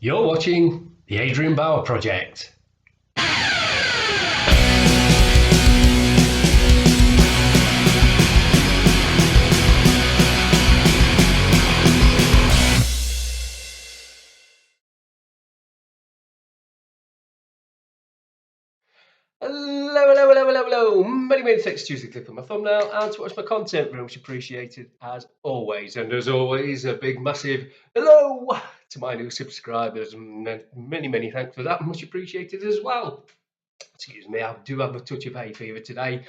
You're watching the Adrian Bauer Project. Hello. Many thanks to choosing to click on my thumbnail and to watch my content. Very much appreciated as always. And as always, a big, massive hello to my new subscribers. Many thanks for that. Much appreciated as well. Excuse me, I do have a touch of hay fever today.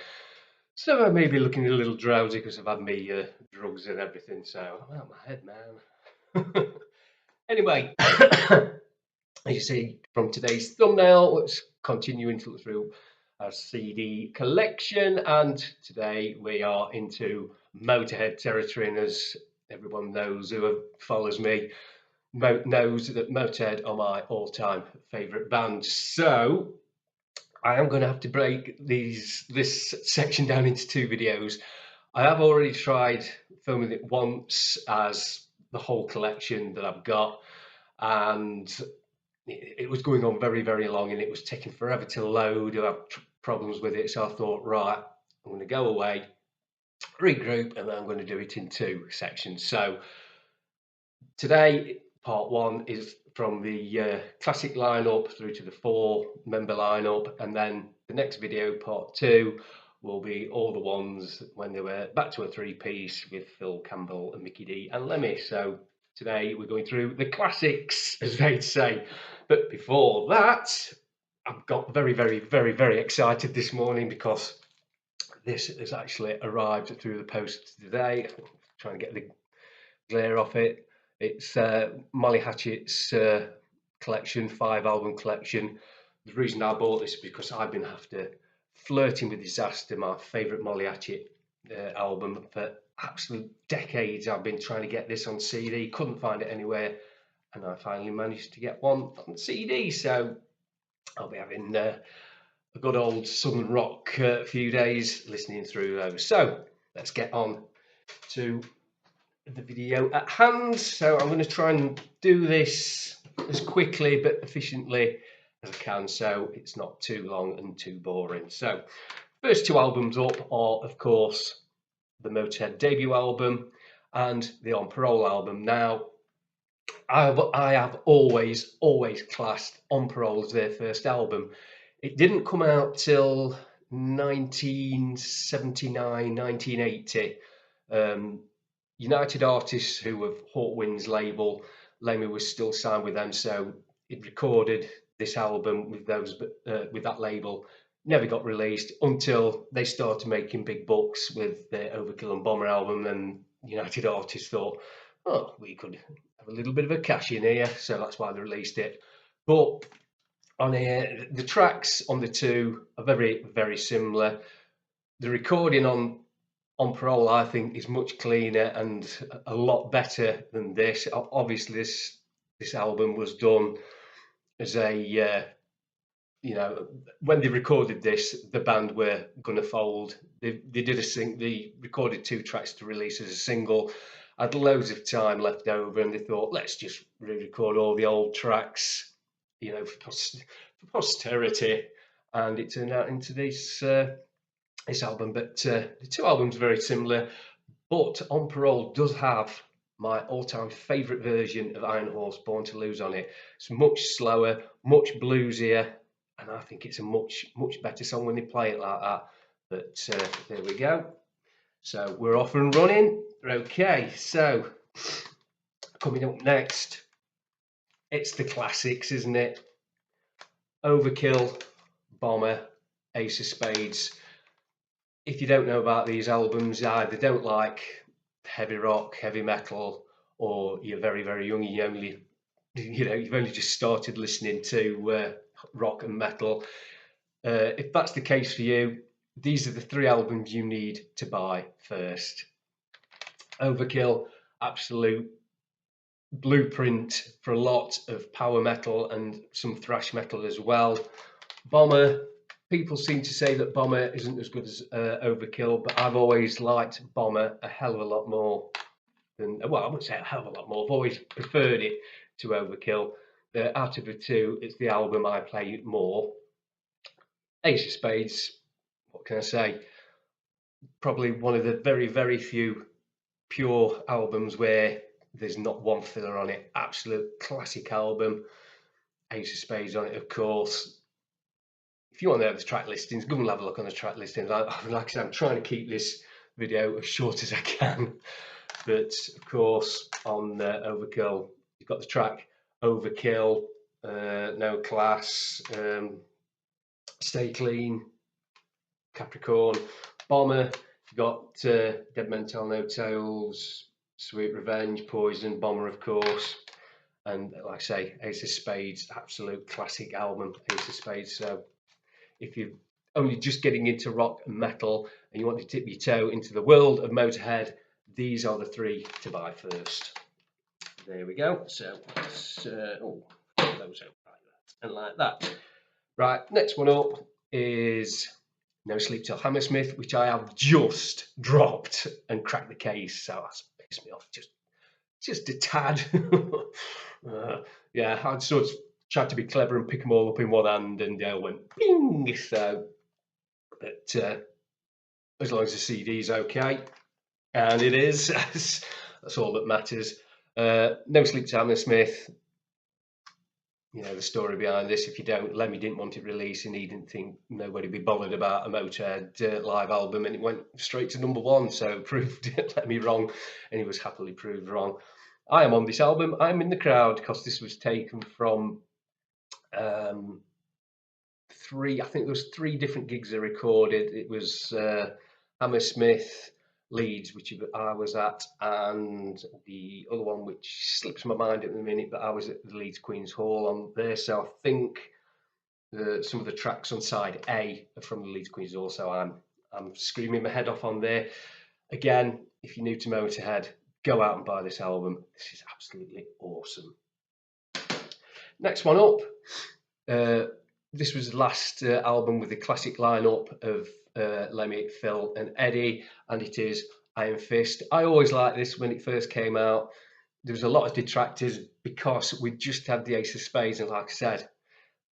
So I may be looking a little drowsy because I've had my drugs and everything. So I'm out of my head, man. Anyway, as you see from today's thumbnail, let's continue to look through our CD collection, and today we are into Motorhead territory, and as everyone knows who follows me knows that Motorhead are my all-time favourite band. So I am going to have to break this section down into two videos. I have already tried filming it once as the whole collection that I've got, and it was going on very long, and it was taking forever to load. I had problems with it, so I thought, right, I'm going to go away, regroup, and then I'm going to do it in two sections. So today, part one is from the classic lineup through to the 4-member lineup, and then the next video, part two, will be all the ones when they were back to a three-piece with Phil Campbell and Mickey D and Lemmy. So today we're going through the classics, as they'd say. But before that, I've got very excited this morning because this has actually arrived through the post today. I'm trying to get the glare off it. It's Molly Hatchett's collection, 5-album collection. The reason I bought this is because I've been after Flirting with Disaster, my favourite Molly Hatchett album, for absolute decades. I've been trying to get this on CD, couldn't find it anywhere, and I finally managed to get one on CD. So I'll be having a good old Southern rock few days listening through those. So let's get on to the video at hand. So I'm going to try and do this as quickly but efficiently as I can, so it's not too long and too boring. So first two albums up are, of course, the Motorhead debut album and the On Parole album. Now, I have always classed On Parole as their first album. It didn't come out till 1979, 1980. United Artists, who were Hawkwind's label, Lemmy was still signed with them, so it recorded this album with with that label. Never got released until they started making big bucks with their Overkill and Bomber album, and United Artists thought, oh, we could have a little bit of a cash in here, so that's why they released it. But on here, the tracks on the two are very similar. The recording on Parole, I think, is much cleaner and a lot better than this. Obviously, this album was done as a when they recorded this, the band were going to fold. They recorded 2 tracks to release as a single, had loads of time left over, and they thought, let's just re-record all the old tracks, for posterity, and it turned out into this album. But the two albums are very similar, but On Parole does have my all-time favourite version of Iron Horse, Born to Lose on it. It's much slower, much bluesier, and I think it's a much better song when they play it like that. But there we go. So we're off and running. Okay, so coming up next, it's the classics, isn't it? Overkill, Bomber, Ace of Spades. If you don't know about these albums, you either don't like heavy rock, heavy metal, or you're very young and you've only just started listening to rock and metal. If that's the case for you, these are the 3 albums you need to buy first. Overkill, absolute blueprint for a lot of power metal and some thrash metal as well. Bomber, people seem to say that Bomber isn't as good as Overkill, but I've always liked Bomber a hell of a lot more than, well, I wouldn't say a hell of a lot more. I've always preferred it to Overkill. out of the two, it's the album I play more. Ace of Spades, what can I say? Probably one of the very, very few pure albums where there's not one filler on it. Absolute classic album. Ace of Spades on it, of course. If you want to know the track listings, go and have a look on the track listings. Like I said, I'm trying to keep this video as short as I can. But of course, on Overkill, you've got the track Overkill, No Class, Stay Clean, Capricorn, Bomber. You've got Dead Men Tell No Tales, Sweet Revenge, Poison, Bomber, of course. And like I say, Ace of Spades, absolute classic album, Ace of Spades. So if you're only just getting into rock and metal and you want to dip your toe into the world of Motorhead, these are the three to buy first. There we go. So let's those out like that and like that. Right, next one up is No Sleep Till Hammersmith, which I have just dropped and cracked the case. So that's pissed me off just a tad. Yeah, I sort of tried to be clever and pick them all up in one hand, and they all went ping. So, but as long as the CD's okay, and it is, that's all that matters. No Sleep Till Hammersmith. You know the story behind this. If you don't, Lemmy didn't want it released, and he didn't think nobody would be bothered about a Motorhead live album, and it went straight to #1. So proved Lemmy wrong, and he was happily proved wrong. I am on this album. I'm in the crowd because this was taken from three. I think there was 3 different gigs they recorded. It was Hammersmith, Leeds, which I was at, and the other one, which slips my mind at the minute, but I was at the Leeds Queen's Hall on there. So I think some of the tracks on side A are from the Leeds Queen's Hall. So I'm screaming my head off on there. Again, if you're new to Motorhead, go out and buy this album. This is absolutely awesome. Next one up. This was the last album with the classic lineup of Lemmy, Phil, and Eddie, and it is Iron Fist. I always liked this when it first came out. There was a lot of detractors because we just had the Ace of Spades, and like I said,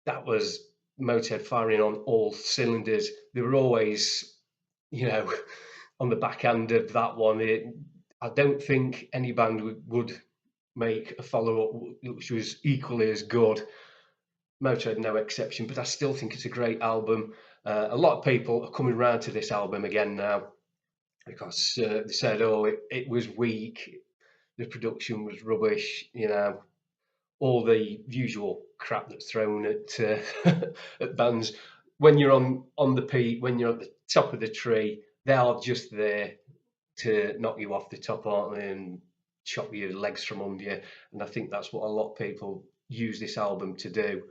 that was Motorhead firing on all cylinders. They were always, on the back end of that one. I don't think any band would make a follow-up which was equally as good. Motorhead, no exception, but I still think it's a great album. A lot of people are coming round to this album again now because they said, "Oh, it was weak, the production was rubbish," all the usual crap that's thrown at at bands. When you're on the peak, when you're at the top of the tree, they are just there to knock you off the top, aren't they, and chop your legs from under you. And I think that's what a lot of people use this album to do.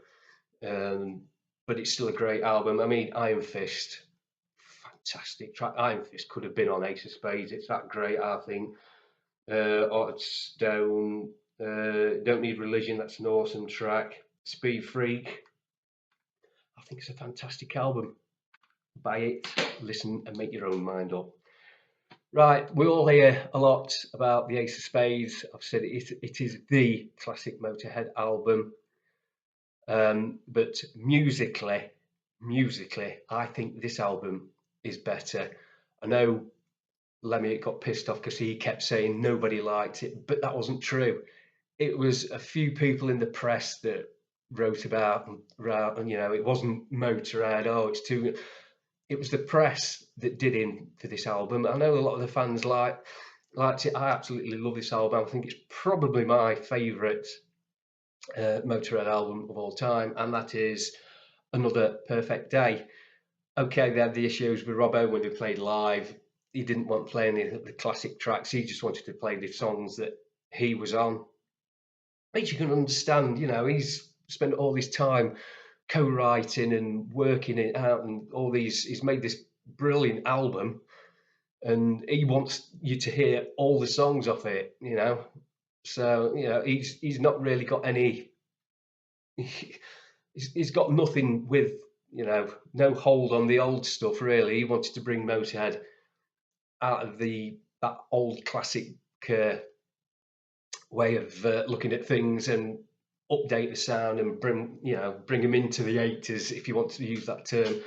But it's still a great album. I mean, Iron Fist, fantastic track. Iron Fist could have been on Ace of Spades. It's that great, I think. Ordered Stone, Don't Need Religion, that's an awesome track. Speed Freak, I think it's a fantastic album. Buy it, listen, and make your own mind up. Right, we all hear a lot about the Ace of Spades. I've said it is the classic Motorhead album. But musically, I think this album is better. I know Lemmy got pissed off because he kept saying nobody liked it, but that wasn't true. It was a few people in the press that wrote about and it wasn't Motorhead. Oh, it's too. It was the press that did in for this album. I know a lot of the fans liked it. I absolutely love this album. I think it's probably my favourite Motorhead album of all time, and that is Another Perfect Day. Okay, they had the issues with Robbo when they played live. He didn't want to play any of the classic tracks. He just wanted to play the songs that he was on. Which you can understand, he's spent all this time co-writing and working it out and all these. He's made this brilliant album, and he wants you to hear all the songs off it, So, he's not really got any. He's got nothing with, no hold on the old stuff really. He wanted to bring Motorhead out of that old classic way of looking at things, and update the sound and bring them into the 80s, if you want to use that term.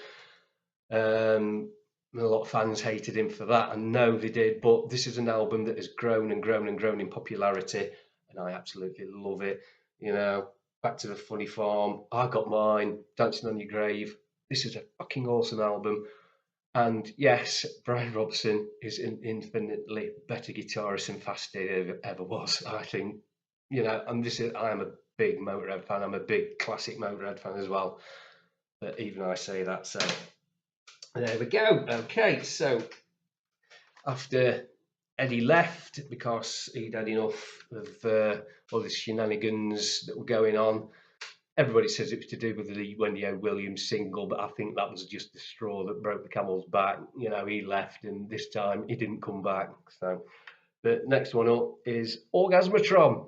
A lot of fans hated him for that, and no, they did. But this is an album that has grown and grown and grown in popularity, and I absolutely love it. Back to the Funny Farm, I Got Mine, Dancing on Your Grave. This is a fucking awesome album. And yes, Brian Robson is an infinitely better guitarist than Fast ever was, I think. And I am a big Motorhead fan. I'm a big classic Motorhead fan as well. But even I say that, so there we go. Okay, so after Eddie left because he'd had enough of all the shenanigans that were going on. Everybody says it was to do with the Wendy O. Williams single, but I think that was just the straw that broke the camel's back. He left, and this time he didn't come back. So the next one up is Orgasmatron.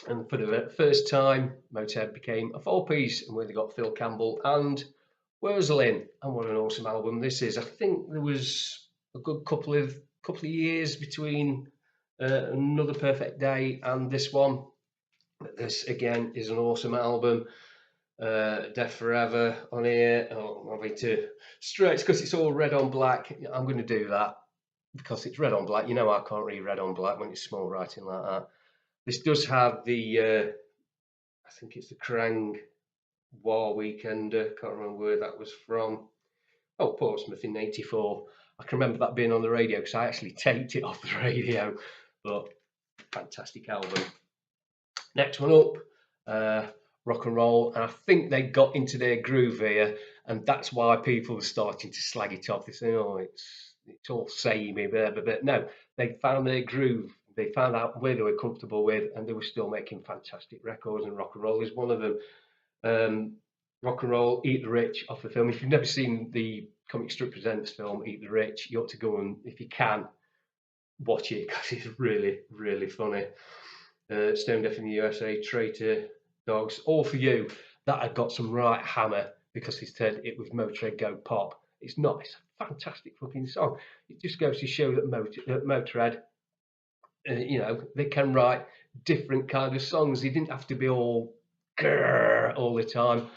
And for the first time, Motorhead became a four-piece, and where they got Phil Campbell and Wurzel in. And what an awesome album this is. I think there was a good couple of years between Another Perfect Day and this one. But this again is an awesome album. Death Forever on here. I'm having to stretch because it's all red on black. I'm going to do that because it's red on black. I can't read red on black when it's small writing like that. This does have the, I think it's the Kerrang War Weekender. Can't remember where that was from. Oh, Portsmouth in '84. I can remember that being on the radio because I actually taped it off the radio. But fantastic album. Next one up, Rock and Roll, and I think they got into their groove here, and that's why people are starting to slag it off. They say, "Oh, it's all samey," but no, they found their groove. They found out where they were comfortable with, and they were still making fantastic records. And Rock and Roll is one of them. Rock and Roll, Eat the Rich off the film. If you've never seen the Comic Strip Presents film Eat the Rich, you ought to go and, if you can, watch it because it's really, really funny. Stone Deaf in the USA, Traitor Dogs, All For You. That had got some right hammer because he said it was Motorhead Go Pop. It's not. It's a fantastic fucking song. It just goes to show that Motorhead, they can write different kind of songs. They didn't have to be all grrr all the time.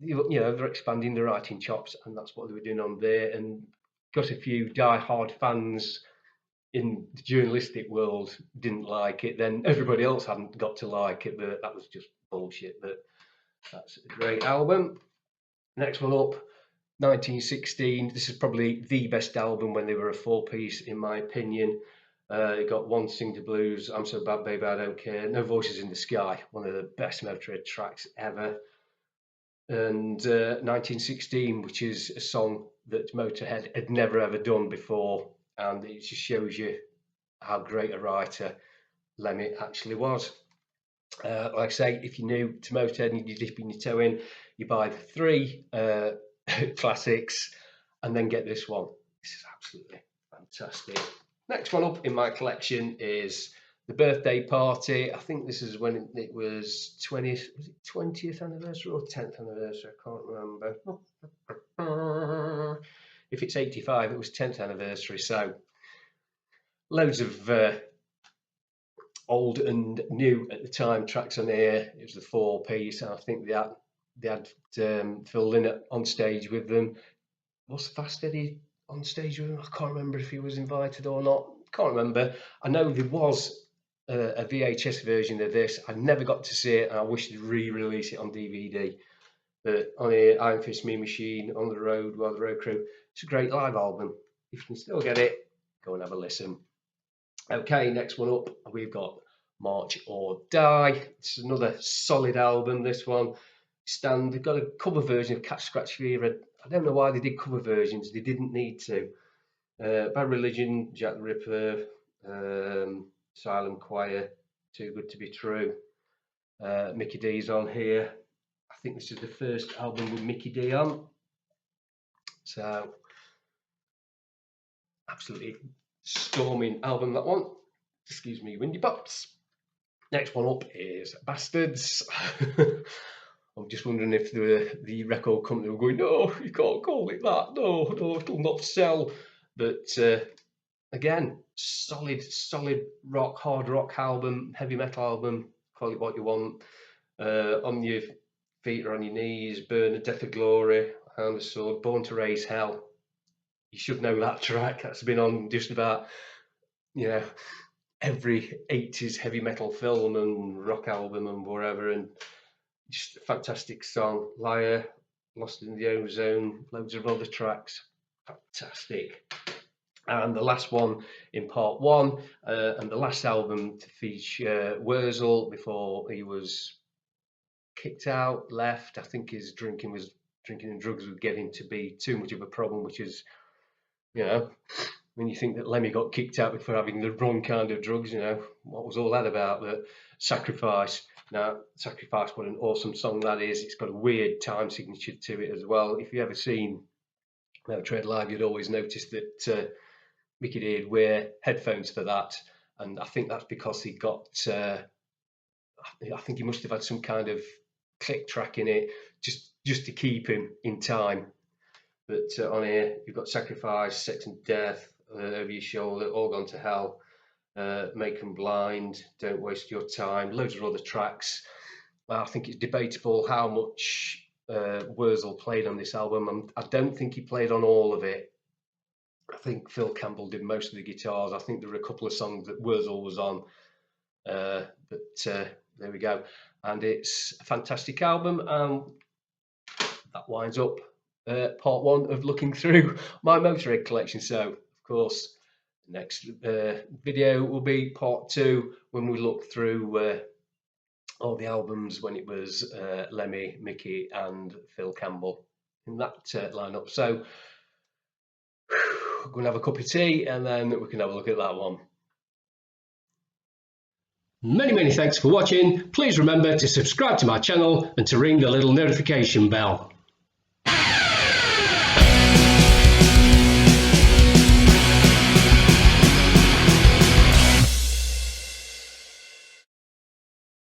They're expanding the writing chops, and that's what they were doing on there. And got a few die-hard fans in the journalistic world didn't like it, then everybody else hadn't got to like it, but that was just bullshit. But that's a great album. Next one up, 1916. This is probably the best album when they were a four-piece, in my opinion. It got One Sing the Blues, I'm So Bad Baby I Don't Care, No Voices in the Sky, one of the best Motorhead tracks ever. And 1916, which is a song that Motorhead had never ever done before, and it just shows you how great a writer Lemmy actually was. Like I say, if you're new to Motorhead and you're dipping your toe in, you buy the three classics and then get this one. This is absolutely fantastic. Next one up in my collection is The Birthday Party. I think this is when it was 20th anniversary or 10th anniversary? I can't remember. If it's 85, it was 10th anniversary. So loads of old and new at the time tracks on here. It was the four-piece, and I think they had Phil Lynott on stage with them. Was Fast Eddie on stage with them? I can't remember if he was invited or not. Can't remember. I know there was a VHS version of this. I never got to see it, and I wish they'd re-release it on DVD. But on here, Iron Fist, Mean Machine, On the Road, While the Road Crew. It's a great live album. If you can still get it, go and have a listen. Okay, next one up, we've got March or Die. It's another solid album, this one. They've got a cover version of Catch Scratch Fever. I don't know why they did cover versions. They didn't need to. Bad Religion, Jack the Ripper, Silent Choir, Too Good to Be True. Mickey D's on here. I think this is the first album with Mickey D on. So, absolutely storming album, that one. Excuse me, windy pops. Next one up is Bastards. I'm just wondering if the record company were going, no, you can't call it that. No, it'll not sell. But again, solid rock, hard rock album, heavy metal album, call it what you want. On Your Feet or On Your Knees, Burn, A Death of Glory, Hand of Sword, Born to Raise Hell. You should know that track. That's been on just about, you know, every 80s heavy metal film and rock album and whatever, and just a fantastic song. Liar, Lost in the Ozone, loads of other tracks. Fantastic. And the last one in part one, and the last album to feature Wurzel before he was kicked out, left. I think his drinking and drugs were getting to be too much of a problem, which is, you know, when you think that Lemmy got kicked out for having the wrong kind of drugs, you know, what was all that about? That Sacrifice. Now, Sacrifice, what an awesome song that is. It's got a weird time signature to it as well. If you've ever seen Motorhead live, you'd always notice that Mickey D'd wear headphones for that, and I think that's because he got. I think he must have had some kind of click track in it, just to keep him in time. But on here, you've got Sacrifice, Sex and Death, Over Your Shoulder, All Gone to Hell, Make 'Em Blind, Don't Waste Your Time, loads of other tracks. I think it's debatable how much Wurzel played on this album. I don't think he played on all of it. I think Phil Campbell did most of the guitars. I think there were a couple of songs that Wurzel was on, but there we go. And it's a fantastic album, and that winds up part one of looking through my Motorhead collection. So, of course, the next video will be part two, when we look through all the albums when it was Lemmy, Mickey and Phil Campbell in that lineup. So we're going to have a cup of tea and then we can have a look at that one. Many thanks for watching. Please remember to subscribe to my channel and to ring the little notification bell.